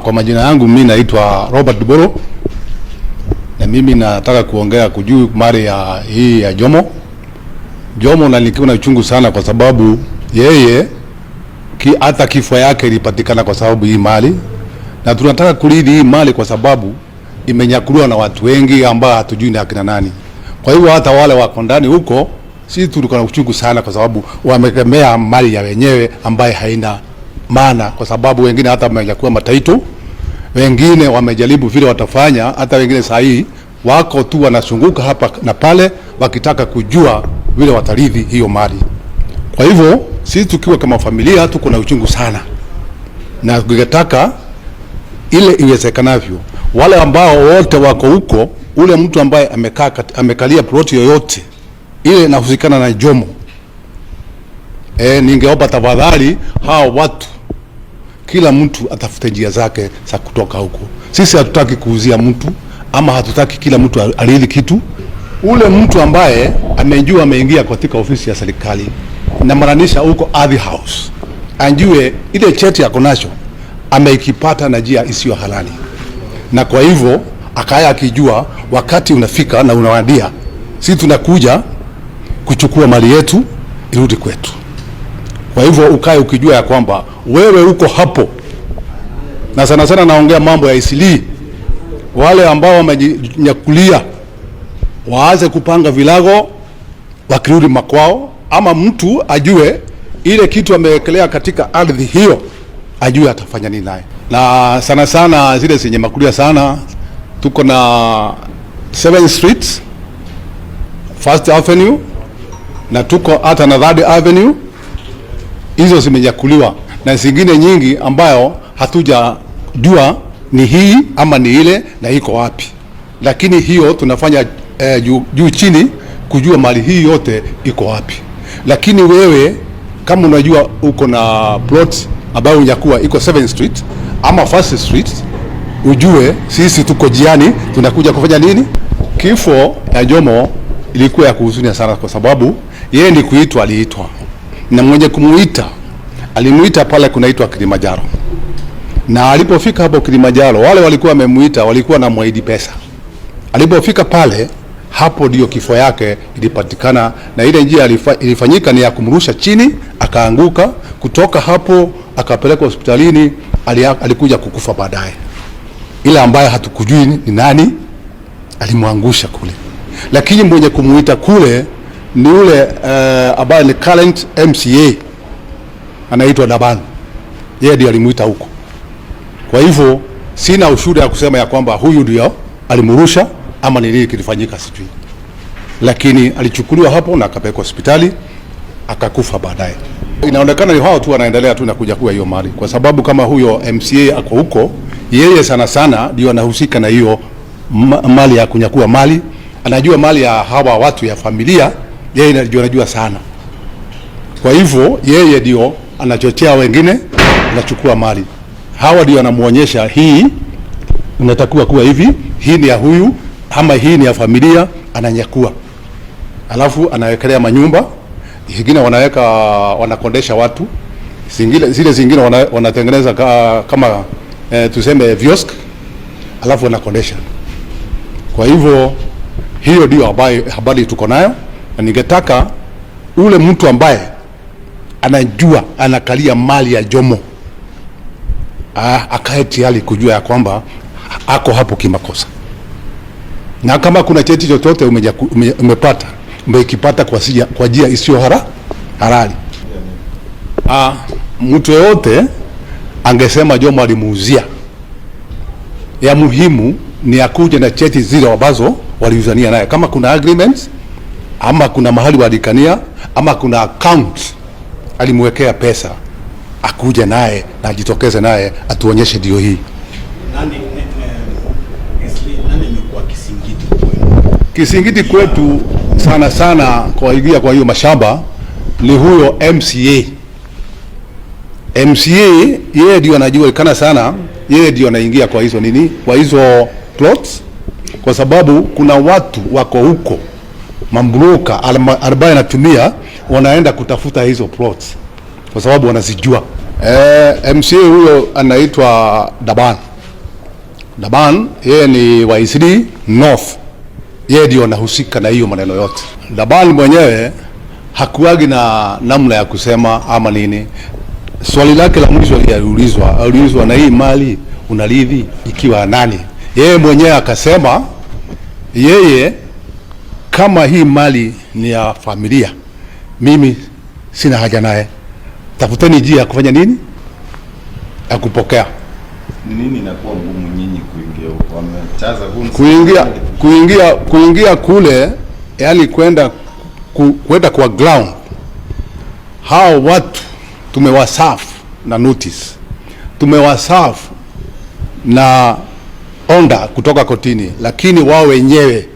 Kwa majina yangu mimi naitwa Robert Boro, na mimi nataka kuongea kujuu mali ya hii ya Jomo. Jomo nalikuwa na uchungu sana kwa sababu yeye hata kifo yake ilipatikana kwa sababu hii mali, na tunataka kulidi hii mali kwa sababu imenyakuliwa na watu wengi ambao hatujui ni akina nani. Kwa hivyo hata wale wako ndani huko, sisi tulikuwa na uchungu sana kwa sababu wamekemea mali ya wenyewe ambaye haina maana, kwa sababu wengine hata wamenyakua mataito, wengine wamejaribu vile watafanya, hata wengine saa hii wako tu wanazunguka hapa na pale wakitaka kujua vile watarithi hiyo mali. Kwa hivyo sisi tukiwa kama familia tuko na uchungu sana, na tungetaka ile iwezekanavyo wale ambao wote wako huko, ule mtu ambaye amekalia ploti yoyote ile inahusikana na Jomo, ningeomba tafadhali hao watu kila mtu atafute njia zake za kutoka huko. Sisi hatutaki kuuzia mtu ama hatutaki kila mtu alili kitu. Ule mtu ambaye amejua ameingia katika ofisi ya serikali, na maanisha huko Ardhi House, anjue ile cheti yako nacho ameikipata na njia isiyo halali, na kwa hivyo akaya akijua wakati unafika na unawadia sisi tunakuja kuchukua mali yetu irudi kwetu. Kwa hivyo ukae ukijua ya kwamba wewe uko hapo, na sana sana naongea mambo ya Isili, wale ambao wamenyakulia waanze kupanga vilago wakirudi makwao, ama mtu ajue ile kitu amewekelea katika ardhi hiyo ajue atafanya nini naye. Na sana sana zile zenye makulia sana, tuko na 7th Street, 1st Avenue, na tuko hata na 3rd Avenue. Hizo zimenyakuliwa na zingine nyingi ambayo hatujajua ni hii ama ni ile na iko wapi, lakini hiyo tunafanya juu chini kujua mali hii yote iko wapi. Lakini wewe kama unajua uko na plot ambayo unyakuwa iko 7th Street ama 1st Street, ujue sisi tuko jiani tunakuja kufanya nini. Kifo ya Jomo ilikuwa ya kuhuzunia sana, kwa sababu yeye ni kuitwa aliitwa, na mwenye kumuita alimuita pale kunaitwa Kilimanjaro, na alipofika hapo Kilimanjaro wale walikuwa wamemuita walikuwa na muahidi pesa. Alipofika pale hapo ndio kifo yake ilipatikana, na ile njia ilifanyika ni ya kumrusha chini akaanguka. Kutoka hapo akapelekwa hospitalini, alikuja kukufa baadaye. Ile ambaye hatukujui ni nani alimwangusha kule, lakini mwenye kumuita kule ni ule ambaye ni current MCA anaitwa Daban, yeye ndiye alimuita huko. Kwa hivyo sina ushuhuda ya kusema ya kwamba huyu ndio alimurusha ama ni nini kilifanyika sijui, lakini alichukuliwa hapo na akapelekwa hospitali akakufa baadaye. Inaonekana ni hao tu wanaendelea tu na kuja kuwa hiyo mali, kwa sababu kama huyo MCA ako huko, yeye sana sana ndio anahusika na hiyo mali ya kunyakua mali, anajua mali ya hawa watu ya familia, yeye ndio anajua sana. Kwa hivyo yeye ndio anachochea wengine anachukua mali. Hawa ndio anamuonyesha hii unatakiwa kuwa hivi, hii ni ya huyu ama hii ni ya familia, ananyakua. Alafu anawekelea manyumba, zingine wanaweka wanakondesha watu, zile zingine wanatengeneza kama tuseme viosk, alafu wanakondesha. Kwa hivyo hiyo ndio habari tuko nayo, na ningetaka ule mtu ambaye anajua anakalia mali ya Jomo akae tayari kujua ya kwamba ako hapo kimakosa, na kama kuna cheti chochote umepata umekipata kwa njia isiyo halali. Mtu yote angesema Jomo alimuuzia, ya muhimu ni akuje na cheti zile ambazo waliuzania naye. Kama kuna agreements ama kuna mahali walikania ama kuna account alimwekea pesa, akuje naye na ajitokeze naye atuonyeshe ndio hii. Nani amekuwa kisingiti kwetu? Kisingiti kwetu sana sana kwa hiyo mashamba ni huyo MCA. MCA yeye ndio anajulikana sana, yeye ndio anaingia kwa hizo nini, kwa hizo plots, kwa sababu kuna watu wako huko mambroka 40 anatumia wanaenda kutafuta hizo plots kwa sababu wanazijua. MCA huyo anaitwa Daban. Daban yeye ni wa Eastleigh North. Yeye ndio anahusika na hiyo maneno yote. Daban mwenyewe hakuagi na namna ya kusema ama nini. Swali lake la mwisho aliulizwa na hii mali unalidhi ikiwa nani? Yeye mwenyewe akasema yeye kama hii mali ni ya familia, mimi sina haja naye. Tafuteni njia ya kufanya nini? Ya kupokea. Nini inakuwa ngumu nyinyi kuingia huko? Wamechaza kuingia kule, yani kwenda kwa ground. Hao watu tumewasafu na notice. Tumewasafu na order kutoka kotini, lakini wao wenyewe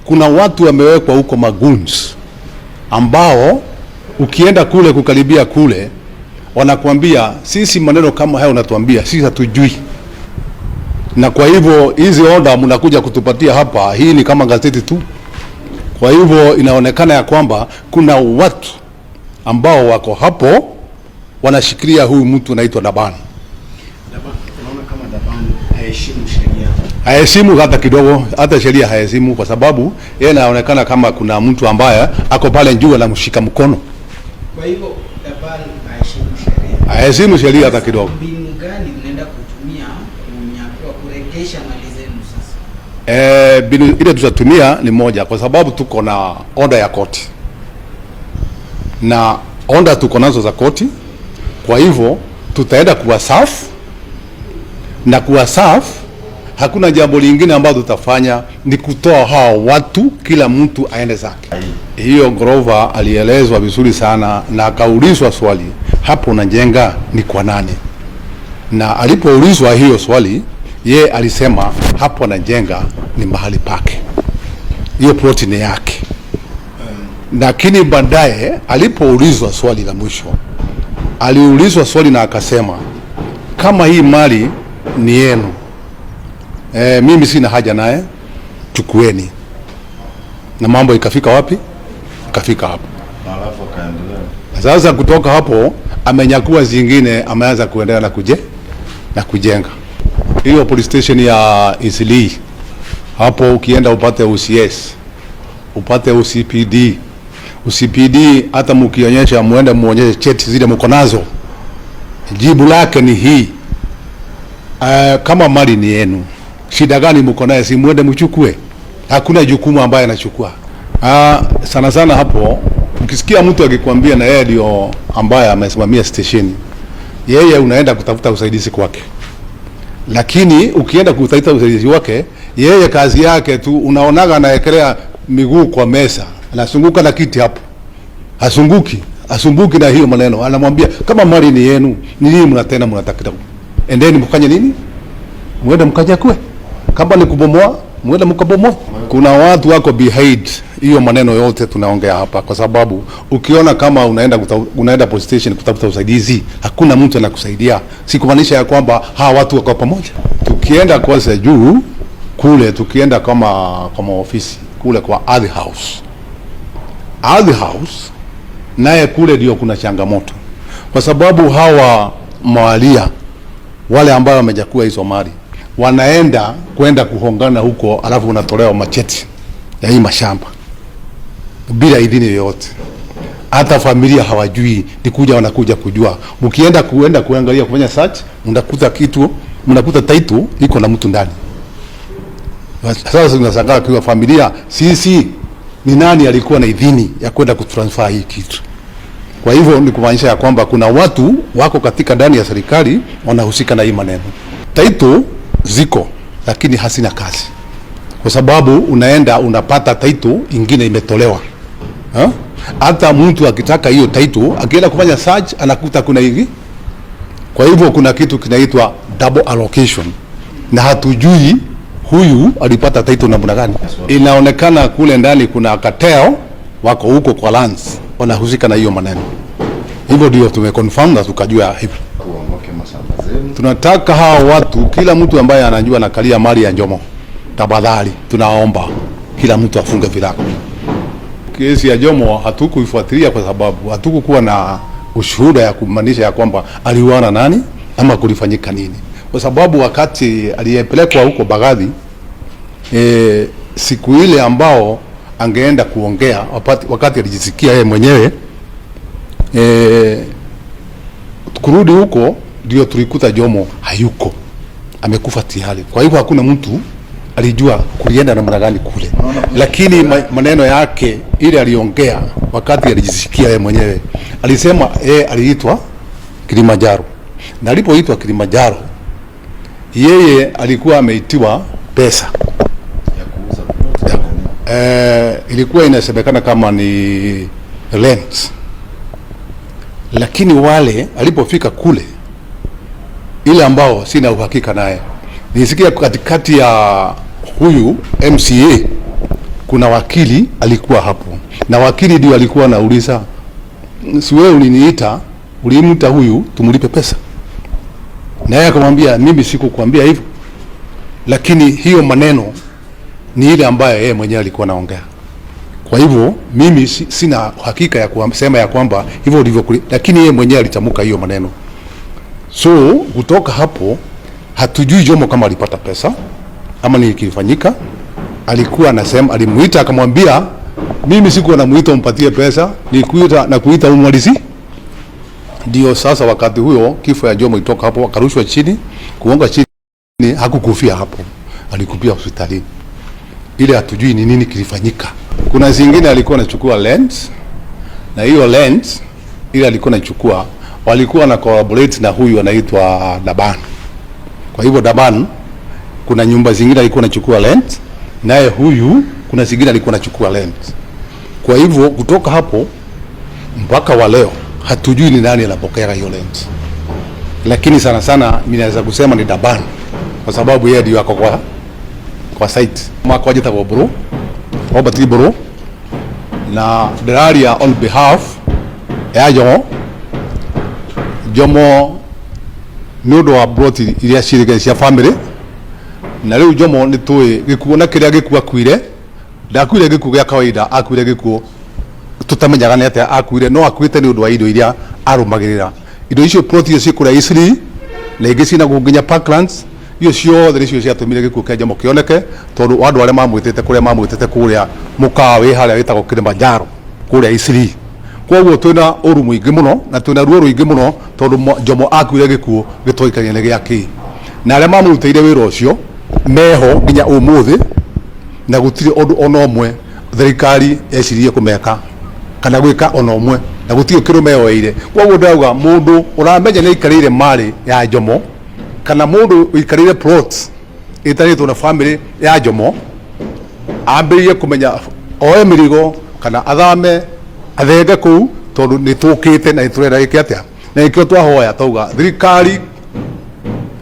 kuna watu wamewekwa huko maguns ambao ukienda kule kukaribia kule wanakuambia sisi maneno kama hayo unatuambia sisi hatujui, na kwa hivyo hizi order mnakuja kutupatia hapa, hii ni kama gazeti tu. Kwa hivyo inaonekana ya kwamba kuna watu ambao wako hapo wanashikilia huyu mtu anaitwa Daban. Unaona kama Daban haheshimu sheria? Haheshimu hata kidogo, hata sheria haheshimu, kwa sababu yeye anaonekana kama kuna mtu ambaye ako pale juu anamshika mkono. Kwa hivyo Daban haheshimu sheria? Haheshimu sheria hata kidogo. Mbinu gani mnaenda kutumia kurejesha mali zenu sasa? Mbinu ile tutatumia ni moja, kwa sababu tuko na order ya koti na order tuko nazo za koti. Kwa hivyo tutaenda kuwasafu, na kuwasafu hakuna jambo lingine ambalo tutafanya ni kutoa hao watu, kila mtu aende zake. Hiyo Grover alielezwa vizuri sana na akaulizwa swali, hapo unajenga ni kwa nani? Na alipoulizwa hiyo swali, ye alisema hapo anajenga ni mahali pake, hiyo ploti ni yake. Lakini baadaye alipoulizwa swali la mwisho, aliulizwa swali na akasema kama hii mali ni yenu, mimi sina haja naye, chukueni. Na mambo ikafika wapi? Ikafika hapo. Alafu akaendelea. Sasa kutoka hapo amenyakua zingine, ameanza kuendelea na kujenga. Hiyo police station ya Eastleigh hapo, ukienda upate OCS, upate OCPD. OCPD hata mkionyesha, muonyeshe cheti zile mko nazo, jibu lake ni hii, kama mali ni yenu, shida gani mko naye? Si muende mchukue. Hakuna jukumu ambaye anachukua. Sana sana hapo ukisikia mtu akikwambia na yeye ndio ambaye amesimamia station, yeye unaenda kutafuta usaidizi kwake. Lakini ukienda kutafuta usaidizi wake, yeye kazi yake tu unaonaga anaekelea miguu kwa mesa, anazunguka na kiti hapo. Asumbuki na hiyo maneno. Anamwambia kama mali ni yenu, ni nini mnatenda mnataka? Endeni mkanye nini? Muende mkanyakue. Kama ni kubomoa, muende mkabomoa. Kuna watu wako behind hiyo maneno yote tunaongea hapa, kwa sababu ukiona kama unaenda police station kutafuta usaidizi, hakuna mtu anakusaidia, si kumaanisha ya kwamba hawa watu wako pamoja. Tukienda kwa juu kule, tukienda kama ofisi kule kwa Ardhi House, naye kule ndio kuna changamoto, kwa sababu hawa mawalia wale ambao wamejakua hizo mali kwenda kuhongana huko, alafu unatolewa macheti ya hii mashamba bila idhini yoyote. Hata familia hawajui, wanakuja kujua. Mkienda kuangalia kufanya search, mnakuta title iko na mtu ndani. Sasa tunashangaa kwa familia, sisi ni nani alikuwa na idhini ya kwenda kutransfer hii kitu? Kwa hivyo ni kumaanisha ya kwamba kuna watu wako katika ndani ya serikali wanahusika na hii maneno. Title ziko lakini hasina kazi, kwa sababu unaenda unapata title ingine imetolewa. Hata mtu akitaka hiyo title, akienda kufanya search anakuta kuna hivi. Kwa hivyo kuna kitu kinaitwa double allocation, na hatujui huyu alipata title namna gani. Inaonekana kule ndani kuna cartel wako huko kwa lands wanahusika na hiyo maneno. Hivyo ndio tumeconfirm na tukajua hivyo. Tunataka hawa watu, kila mtu ambaye anajua nakalia mali ya Njomo, tafadhali tunaomba kila mtu afunge virago. Kesi ya Njomo hatukuifuatilia kwa sababu hatukukuwa ushuhuda ya kumaanisha ya kwamba aliuana nani ama kulifanyika nini, kwa sababu wakati aliyepelekwa huko Bagathi siku ile ambao angeenda kuongea, wakati alijisikia yeye mwenyewe kurudi huko, ndio tulikuta Jomo hayuko, amekufa tayari. Kwa hivyo hakuna mtu alijua kulienda namna gani kule, lakini maneno yake ile aliongea wakati alijisikia yeye mwenyewe, alisema aliitwa Kilimanjaro, na alipoitwa Kilimanjaro yeye alikuwa ameitiwa pesa ya kuuza ilikuwa inasemekana kama ni rent, lakini wale alipofika kule, ile ambao sina uhakika naye, nisikia katikati ya huyu MCA kuna wakili alikuwa hapo, na wakili ndio alikuwa anauliza, si wewe uliniita, ulimta huyu tumulipe pesa? Na yeye akamwambia, mimi sikukwambia hivyo, lakini hiyo maneno ni ile ambayo yeye mwenyewe alikuwa anaongea. Kwa hivyo mimi sina hakika ya kusema ya kwamba hivyo ndivyo, lakini yeye mwenyewe alitamka hiyo maneno. So kutoka hapo hatujui Jomo kama alipata pesa ama nini kilifanyika. Alikuwa anasema, alimuita akamwambia, mimi sikuwa namuita umpatie pesa, nikuita na kuita umwalisi. Ndio sasa wakati huyo kifo ya Jomo itoka hapo, akarushwa chini, kuonga chini, hakukufia hapo, alikupia hospitalini. Ile hatujui ni nini kilifanyika. Kuna zingine alikuwa anachukua land, na hiyo land ile alikuwa anachukua, walikuwa na collaborate na huyu anaitwa Daban. Kwa hivyo Daban, kuna nyumba zingine alikuwa anachukua land, naye huyu kuna zingine alikuwa anachukua land. Kwa hivyo kutoka hapo mpaka wa leo hatujui ni nani anapokea hiyo land, lakini sana sana mimi naweza kusema ni Daban, kwa sababu yeye ndio ako kwa site mwako ajita bro Robert bro, na Dararia on behalf ya Jomo nudo wa brought iria shirika cia family, na leo Jomo ni tuwe gikuona kiria gikuwa kwire, ndakwire gikuo gya kawaida, akwire gikuo tutamenyaga nete akwire, no akwite ni undu wa indo iria arumagirira. Indo icio plot icio cikura Isli na ingi cina guginya Parklands, iyo ciothe nicio ciatumire gikuo kia Jomo kioneke, tondu andu aria mamwitite kuria mukawe haria witagwo Kilimanjaro kuria Isli. Koguo twina uru muingi muno na twina ruo ruingi muno, tondu Jomo akwire gikuo gitoikania ni giaki, na aria mamurutire wira ucio meho nginya umuthi, na gutire undu ona umwe thirikari yecirie kumeka kana gwika ona umwe, na gutire kirumeoire. Koguo ndauga mundu uramenya ni ikarire mari ya Jomo, kana mundu ikarire plot itaritwo na family ya Jomo, ambirie kumenya oe mirigo kana athame athenge kuu, tondu ni tukite na iturera iki atia, na ikio twahoya tauga thirikari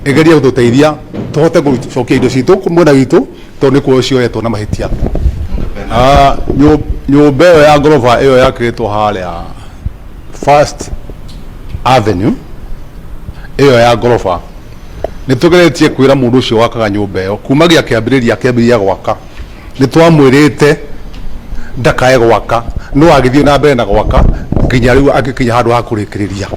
igeria gututeithia tuhote gucokia indo citu mwena witu, tondu nikuo cioyetwo na mahitia. Nyumba iyo ya ngorofa iyo yakitwo haria First Avenue, iyo ya ngorofa ni tugeretie kwira mundu ucio wakaga nyumba iyo kuma gia kiambiriria gwaka, ni twamwirite ndakae gwaka, no agithio na mbere na gwaka nginya riu agikinya handu ha kurikiriria.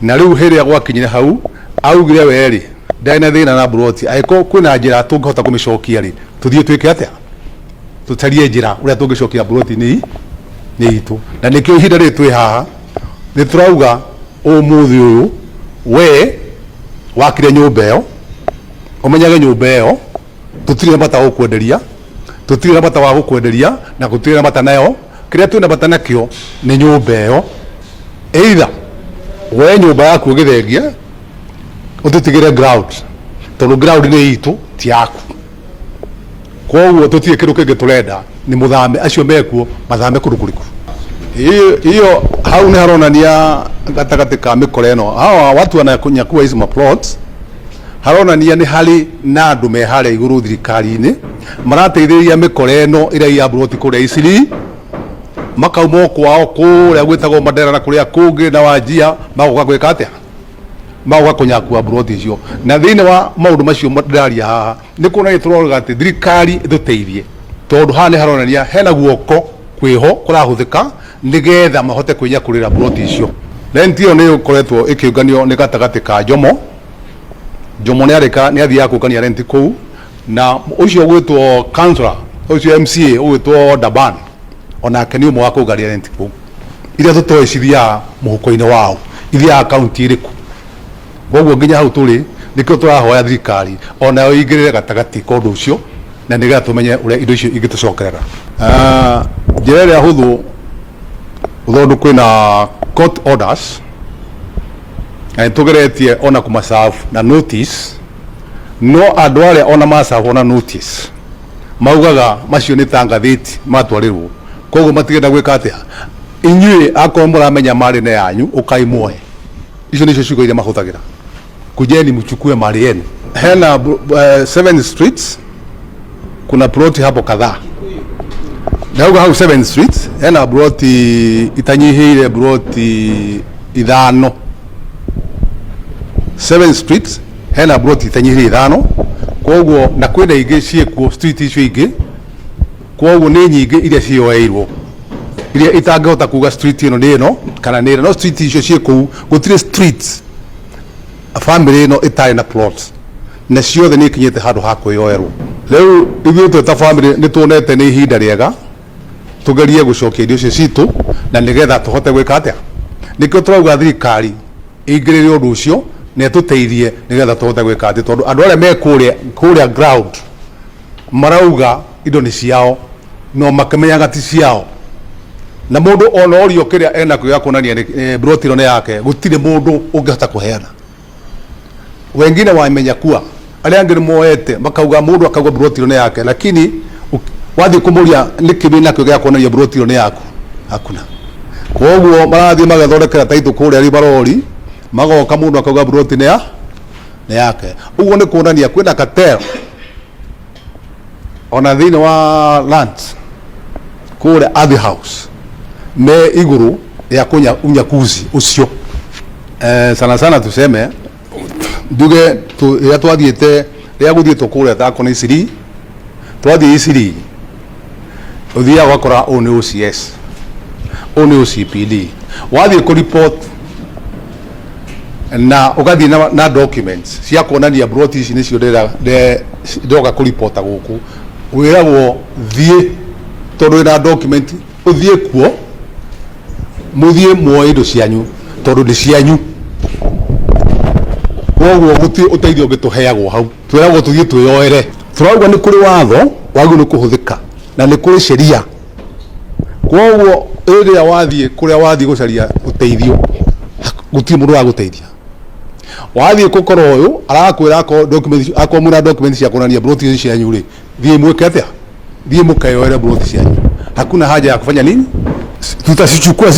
Na riu hiria gwakinyire hau augire weri ndaina thina na broti, aiko kwina njira tungihota kumicokia ri tuthie twike atia, tutarie njira uria tungicokia broti ni itu. Na nikio ihinda ri twi haha ni turauga umuthi uyu we wakire nyumba iyo, umenyage nyumba iyo tutire bata gukwenderia, tutire bata wa gukwenderia na gutire bata nayo, kiria twina bata nakio ni nyumba iyo. Either we nyumba yaku ugithengia ututigire ground, tondu ground ni itu ti yaku. Koguo tutire kindu kingi turenda ni muthame acio mekuo mathame kundu kuriku. Hiyo hau ni haronania gatagati ka mikore ino, hawa watu wananyakua hizi maplots, haronania ni hali na andu me haria iguru thirikari-ini marateithĩrĩria mikore ino iria ya broti kuria Isli, makauma kwao kuria gwitagwo Mandera na kuria kungi na Wajia, magoka gwika atia, magoka kunyakua broti icio. Na thiini wa maundu macio ndaria haha ni kuona turoga ati thirikari ituteithie, tondu haha ni haronania hena guoko kwiho kurahuthika nigetha mahote kwinyakurira broti icio. rent iyo ni ukoretwo ikiunganio ni gatagati ka Jomo ni areka ni athia kugania rent kuu na ucio gwitwo councillor ucio MCA ugwitwo Daban onake ni umwe wa kugania rent kuu iria tutoecithia muhuko-ini wao iria akaunti iriku koguo nginya hau turi nikio turahoya thirikari onayo ingirire gatagati ka undu ucio na nigetha tumenye uria indo icio ingitucokerera. Njira iria huthu uthondu kwina court orders na tugeretie ona kumaserve na notice no andu aria ona maserve ona notice maugaga macio ni tangathiti matwarirwo koguo matigenda gwika atia inyue akorwo muramenya mari na yanyu ukaimwoe icio nicio ciugo iria mahuthagira kujeni mchukue mali yenu. Hena 7 streets kuna ploti hapo kadhaa na huko 7 streets hena ploti itanyihire ploti 5 7 streets hena ploti itanyihire 5 koguo na kwenda ingi ciekuo street icio ingi koguo ni nyingi iria cioeirwo iria itangihota kuga street ino ni ino kana ni no street icio ciekuo gutire streets family ino itari na plots na ciothe ni kinyete handu ha kwioerwo. Riu ithuĩ twĩ ta family ni tuonete ni ihinda riega tugerie gucokia indo icio citu na nigetha tuhote gwika atia nikio turauga thirikari ingirire undu ucio na tuteithie nigetha tuhote gwika atia tondu andu aria me kuria ground marauga indo ni ciao no makimenyaga ti ciao na mundu ona orio kiria ena kuya kuonania broti ino yake gutire mundu ungihota kuheana wengine wamenya kuwa aria angĩ moete makauga mundu akauga broti ino yake lakini wathi kumuria nikibina kyo gya kuonania broti ino yaku hakuna koguo marathi magathondekera taitu kuria ribarori magoka mundu akauga broti ne yake uguo ni kuonania kwina cartel ona thini wa land kuria Athi House me iguru ya kunya unyakuzi ucio sana sana tuseme nduge ya twathiete ria guthietwo kuria thako ni Isiri twathie Isiri uthia wakora one OCS one OCPD wathie ku report na ugathi na documents cia kuonania broti ici nicio ndoga ku report guku wiragwo thie tondu ina document uthie kuo muthie muoe indo cianyu tondu ni cianyu koguo guti uteithio ngituheagwo hau twiragwo tuthie twioere turauga ni kuri watho wagu ni kuhuthika na ni kuri sheria koguo iria wathie kuria wathie gucaria uteithio guti mundu wa guteithia wathie gukora uyu arakwira ko documents akwa muna documents cia kuonania broti cianyu ri thie mweke atia thie mukayoere broti cianyu hakuna haja ya kufanya nini tutasichukua